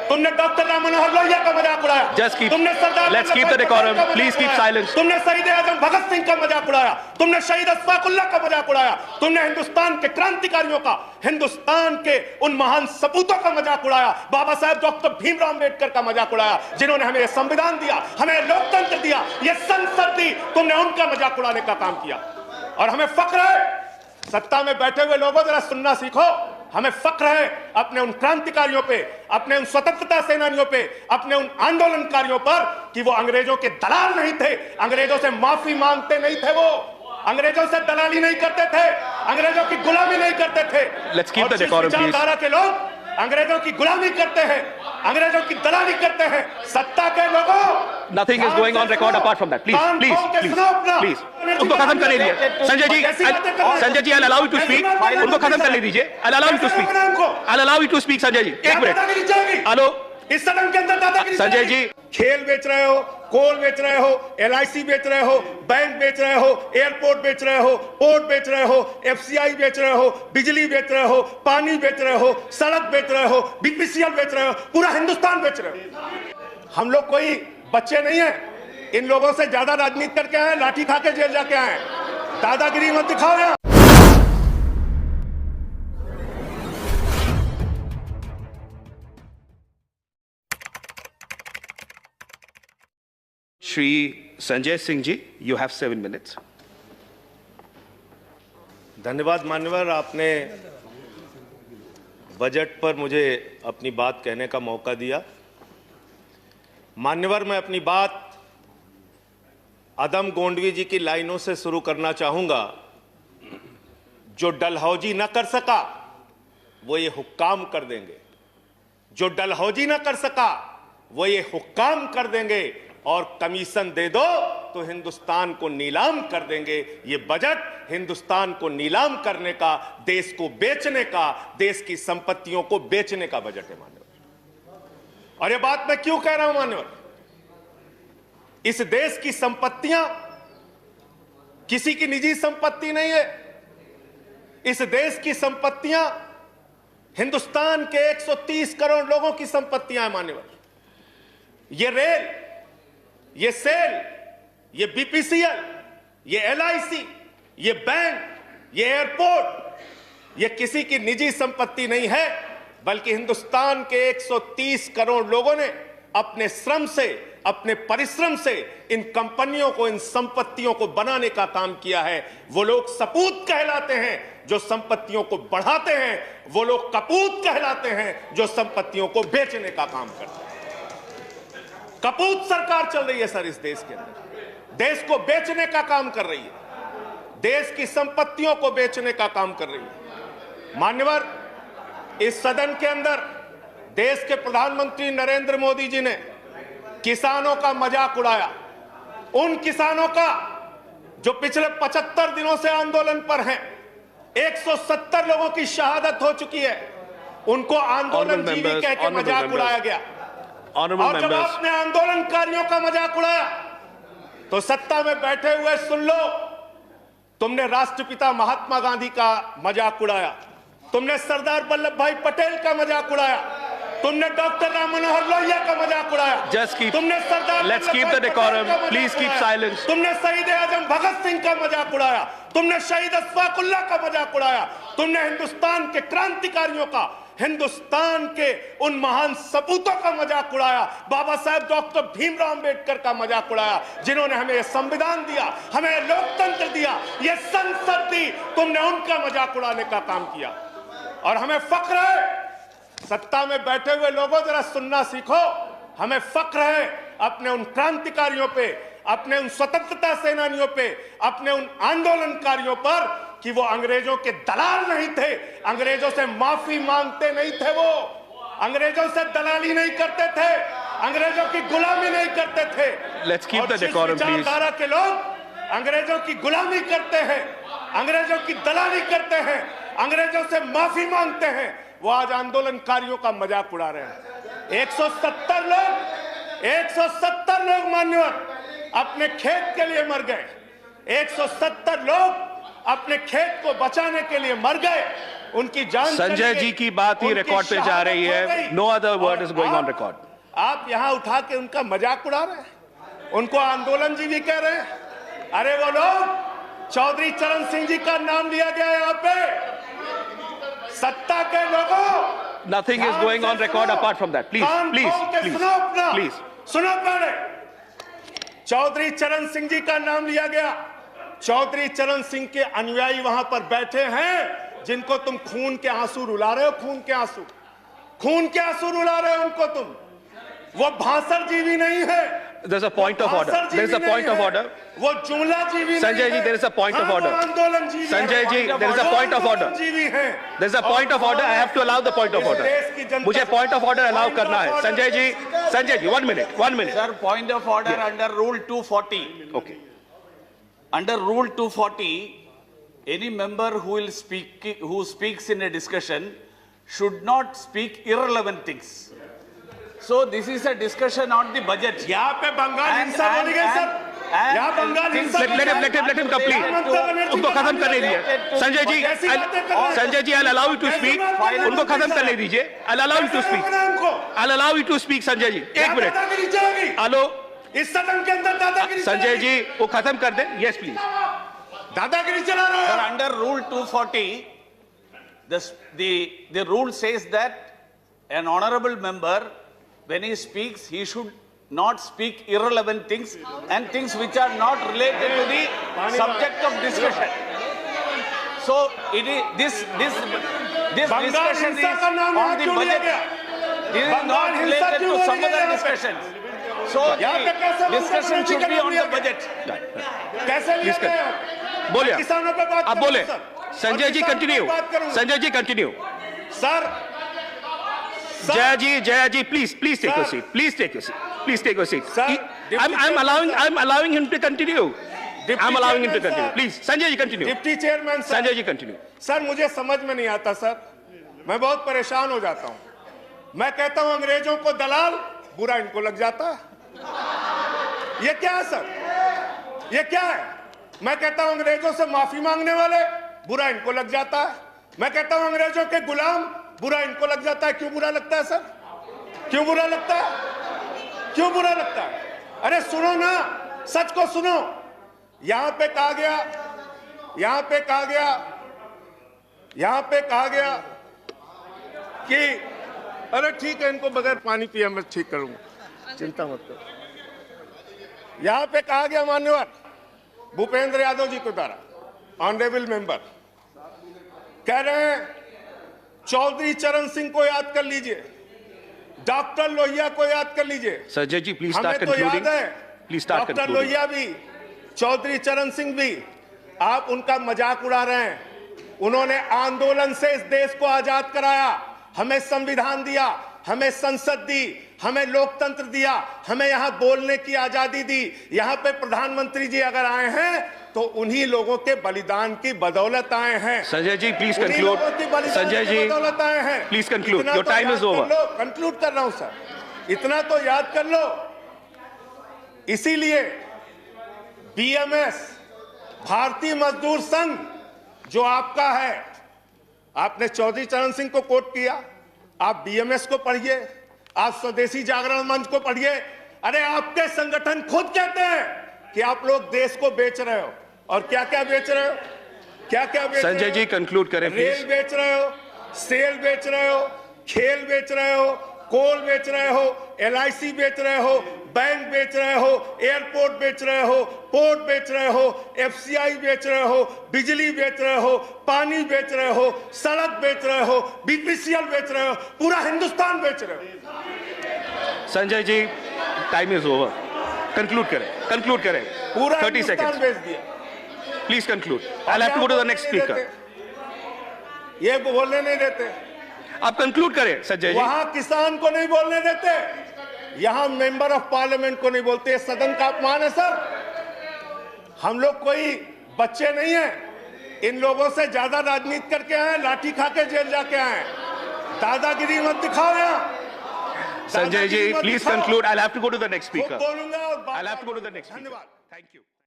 तुमने डॉक्टर राम मनोहर लोहिया का मजाक उड़ाया। तुमने सरदार Let's keep the decorum. Please keep silence. तुमने शहीद आजम भगत सिंह का मजाक उड़ाया। तुमने शहीद अशफाकुल्लाह का मजाक उड़ाया। तुमने हिंदुस्तान के क्रांतिकारियों का, हिंदुस्तान के उन महान सपूतों का मजाक उड़ाया। बाबा साहब डॉक्टर भीमराव अम्बेडकर का मजाक उड़ाया, जिन्होंने हमें यह संविधान दिया, हमें लोकतंत्र दिया, यह संसद दी। तुमने उनका मजाक उड़ाने का काम किया और हमें फख्र है। सत्ता में बैठे हुए लोगों जरा सुनना सीखो। हमें फख्र है अपने उन क्रांतिकारियों पे, अपने उन स्वतंत्रता सेनानियों पे, अपने उन आंदोलनकारियों पर कि वो अंग्रेजों के दलाल नहीं थे, अंग्रेजों से माफी मांगते नहीं थे, वो अंग्रेजों से दलाली नहीं करते थे, अंग्रेजों की गुलामी नहीं करते थे। Let's keep the decorum, please. विचारधारा के लोग अंग्रेजों की गुलामी करते हैं, अंग्रेजों की दलाली करते हैं। सत्ता के लोगों, Nothing is going on record apart from that. Please. उनको खत्म करने दीजिए। Sanjay ji, I'll allow you to speak. उनको खत्म करने दीजिए। I'll allow you to speak. I'll allow you to speak, Sanjay ji. एक मिनट। हेलो। इस सदन के अंदर दादागिरी संजय जी, खेल बेच रहे हो, कोल बेच रहे हो, LIC बेच रहे हो, बैंक बेच रहे हो, एयरपोर्ट बेच रहे हो, पोर्ट बेच रहे हो, FCI बेच रहे हो, बिजली बेच रहे हो, पानी बेच रहे हो, सड़क बेच रहे हो, BPCL बेच रहे हो, पूरा हिंदुस्तान बेच रहे हो। हम लोग कोई बच्चे नहीं है। इन लोगों से ज्यादा राजनीति करके आए, लाठी खा के जेल जाके आए। दादागिरी मत दिखाओ यहाँ। Shri Sanjay Singh ji, you have 7 minutes. धन्यवाद मान्यवर, आपने बजट पर मुझे अपनी बात कहने का मौका दिया। मान्यवर, मैं अपनी बात अदम गोंडवी जी की लाइनों से शुरू करना चाहूंगा। जो डलहौजी न कर सका वो ये हुक्काम कर देंगे, जो डलहौजी न कर सका वो ये हुक्काम कर देंगे, और कमीशन दे दो तो हिंदुस्तान को नीलाम कर देंगे। ये बजट हिंदुस्तान को नीलाम करने का, देश को बेचने का, देश की संपत्तियों को बेचने का बजट है मान्यवर। और ये बात मैं क्यों कह रहा हूं मान्यवर? इस देश की संपत्तियां किसी की निजी संपत्ति नहीं है। इस देश की संपत्तियां हिंदुस्तान के 130 करोड़ लोगों की संपत्तियां हैं मान्यवर। ये रेल, ये सेल, ये BPCL, ये LIC, ये बैंक, ये एयरपोर्ट, ये किसी की निजी संपत्ति नहीं है, बल्कि हिंदुस्तान के 130 करोड़ लोगों ने अपने श्रम से, अपने परिश्रम से इन कंपनियों को, इन संपत्तियों को बनाने का काम किया है। वो लोग सपूत कहलाते हैं जो संपत्तियों को बढ़ाते हैं, वो लोग कपूत कहलाते हैं जो संपत्तियों को बेचने का काम करते हैं। कपूत सरकार चल रही है सर इस देश के अंदर, देश को बेचने का काम कर रही है, देश की संपत्तियों को बेचने का काम कर रही है। मान्यवर, इस सदन के अंदर देश के प्रधानमंत्री नरेंद्र मोदी जी ने किसानों का मजाक उड़ाया। उन किसानों का जो पिछले 75 दिनों से आंदोलन पर हैं, 170 लोगों की शहादत हो चुकी है, उनको आंदोलन जीवी कह के मजाक उड़ाया गया। और जब आपने आंदोलनकारियों का मजाक उड़ाया तो सत्ता में बैठे हुए सुन लो, तुमने राष्ट्रपिता महात्मा गांधी का मजाक उड़ाया, तुमने सरदार वल्लभ भाई पटेल का मजाक उड़ाया, तुमने डॉक्टर राम मनोहर लोहिया का मजाक उड़ाया। तुमने सरदार Let's keep the decorum. Please keep silence. तुमने शहीद आजम भगत सिंह का मजाक उड़ाया, तुमने शहीद अशफाकुल्लाह का मजाक उड़ाया, तुमने हिंदुस्तान के क्रांतिकारियों का, हिंदुस्तान के उन महान सपूतों का मजाक उड़ाया, बाबा साहब डॉक्टर भीमराव अम्बेडकर का मजाक उड़ाया, जिन्होंने हमें यह संविधान दिया, हमें लोकतंत्र दिया, यह संसद दी। तुमने उनका मजाक उड़ाने का काम किया और हमें फख्र है। सत्ता में बैठे हुए लोगों जरा सुनना सीखो। हमें फख्र है अपने उन क्रांतिकारियों पे, अपने उन स्वतंत्रता सेनानियों पे, अपने उन आंदोलनकारियों पर कि वो अंग्रेजों के दलाल नहीं थे, अंग्रेजों से माफी मांगते नहीं थे, वो अंग्रेजों से दलाली नहीं करते थे, अंग्रेजों की गुलामी नहीं करते थे। Let's keep the decorum, please. विचारधारा के लोग अंग्रेजों की गुलामी करते हैं, अंग्रेजों की दलाली करते हैं, अंग्रेजों से माफी मांगते हैं, वो आज आंदोलनकारियों का मजाक उड़ा रहे हैं। 170 लोग मान्यवर अपने खेत के लिए मर गए, 170 लोग अपने खेत को बचाने के लिए मर गए। उनकी जान संजय चली जी गई, की बात ही उनकी रिकॉर्ड पे जा रही शहादत हो है. गई। नो अदर वर्ड इज और गोइंग ऑन आप- रिकॉर्ड. आप यहां उठा के उनका मजाक उड़ा रहे हैं, उनको आंदोलन जी भी कह रहे हैं. अरे वो लोग चौधरी चरण सिंह जी का नाम लिया गया यहाँ पे. सत्ता के लोगों, Nothing is going on record apart from that. Please, can't please, खोल के please, सुनो अपना, please. सुनो पहले. चौधरी चरण सिंह जी का नाम लिया गया. चौधरी चरण सिंह के अनुयायी वहां पर बैठे हैं, जिनको तुम खून के आंसू रुला रहे हो. खून के आंसू, खून के आंसू रुला रहे हो उनको तुम. वो भाषण जीवी नहीं है. There's a point of order. There's a point of order. वो जुमला जीवी Sanjay ji, there is a point of order. आंदोलन जीवी संजय है. जी, there is a point of order. आंदोलन जीवी है. There's a point of order. I have to allow the point of इस order. देश की जनता- मुझे point of order allow Point करना of है. order. Sanjay ji, 1 minute, 1 minute. Sir, point of order under Rule 240. Okay. Under Rule 240, any member who speaks in a discussion should not speak irrelevant things. So this is a discussion on the budget. यहाँ पे बंगाल हिंसा बोली गई sir. यहाँ बंगाल हिंसा Let him complete. उनको खत्म करने दीजिए. Sanjay ji, I'll allow you to speak. उनको खत्म करने दीजिए. I'll allow you to speak. I'll allow you to speak, Sanjay ji. 1 minute. दादागिरी चलेगी. हेलो, इस सदन के अंदर दादागिरी संजय चलेगी. जी, वो खत्म कर दें. Yes, please. दादागिरी चला रहे Sir, हो. under Rule 240, the rule says that an honorable member, when he speaks, he should not speak irrelevant things and things which are not related to the subject of discussion. So it is this Bengal discussion हिंसा is का नाम यहाँ on the क्यों लिया budget. गया? This is Bengal not हिंसा related क्यों to बोली some गई other यहाँ पे? discussions. So यहाँ पे कैसे the Mamata discussion Banerjee should का be नाम on लिया the गया? budget. कैसे लिया Please कर. गया? बोलिए. किसानों पे बात आप करूंगा, बोले. सर. संजय जी, और किसानों पे कंटिन्यू. बात करूंगा. Sanjay ji, continue. Sir, Jaya ji, please take your Sir. seat. Please take your seat. Please take your seat. Sir, I'm allowing him to continue. Deputy I'm allowing him to Chairman, continue. sir. Please, Sanjay ji, continue. Deputy chairman sir. Sanjay ji, continue. Sir मुझे समझ में नहीं आता sir. मैं बहुत परेशान हो जाता हूं. मैं कहता हूं अंग्रेजों को दलाल, बुरा इनको लग जाता है. ये क्या है सर? ये क्या है? मैं कहता हूं अंग्रेजों से माफी मांगने वाले, बुरा इनको लग जाता है. मैं कहता हूं अंग्रेजों के गुलाम, बुरा इनको लग जाता है. क्यों बुरा लगता है सर? क्यों बुरा लगता है? क्यों बुरा लगता है? अरे सुनो ना, सच को सुनो. यहां पे कहा गया कि अरे ठीक है, इनको बगैर पानी पिया मैं ठीक करूंगा, चिंता मत करो. यहां पे कहा गया मान्यवर भूपेंद्र यादव जी के द्वारा, ऑनरेबल मेंबर कह रहे हैं चौधरी चरण सिंह को याद कर लीजिए, डॉक्टर लोहिया को याद कर लीजिए. Sanjay ji, please हमें start तो याद concluding. है Please start doctor concluding. Lohia भी, चौधरी चरण सिंह भी. आप उनका मजाक उड़ा रहे हैं. उन्होंने आंदोलन से इस देश को आजाद कराया, हमें संविधान दिया, हमें संसद दी, हमें लोकतंत्र दिया, हमें यहां बोलने की आजादी दी. यहां पे प्रधानमंत्री जी अगर आए हैं तो उन्हीं लोगों के बलिदान की बदौलत आए हैं. Sanjay ji, please उन्हीं conclude. लोगों की बलिदान Sanjay की ji, बदौलत आए हैं. please conclude. इतना Your तो time याद is कर over. लो. कंक्लूड कर रहा हूं सर. इतना तो याद कर लो. इसीलिए बीएमएस, भारतीय मजदूर संघ जो आपका है, आपने चौधरी चरण सिंह को कोट किया. आप बीएमएस को पढ़िए, आप स्वदेशी जागरण मंच को पढ़िए. अरे आपके संगठन खुद कहते हैं कि आप लोग देश को बेच रहे हो. और क्या क्या बेच रहे हो? क्या क्या बेच रहे हो? Sanjay ji, conclude करें रेल please. बेच रहे हो, सेल बेच रहे हो, खेल बेच रहे हो, कोल बेच रहे हो, एलआईसी बेच रहे हो, बैंक बेच रहे हो, एयरपोर्ट बेच रहे हो, पोर्ट बेच रहे हो, एफसीआई बेच रहे हो, बिजली बेच रहे हो, पानी बेच रहे हो, सड़क बेच रहे हो, बीपीसीएल बेच रहे हो, पूरा हिंदुस्तान बेच रहे हो. Sanjay ji, time is over. Conclude करें. पूरा 30 हिंदुस्तान seconds. बेच दिया. Please conclude. I'll have to go to the next speaker. ये बोलने नहीं देते. आप conclude करें, Sanjay ji. वहां किसान को नहीं बोलने देते, यहां मेंबर ऑफ पार्लियामेंट को नहीं बोलते. ये सदन का अपमान है सर. हम लोग कोई बच्चे नहीं हैं. इन लोगों से ज्यादा राजनीति करके आए, लाठी खा के जेल जाके आए. दादागिरी मत दिखाओ यहां. Sanjay ji, please conclude. I'll have to go to the next speaker. बोलूंगा और बात I'll have to go to the next speaker. धन्यवाद. Thank you.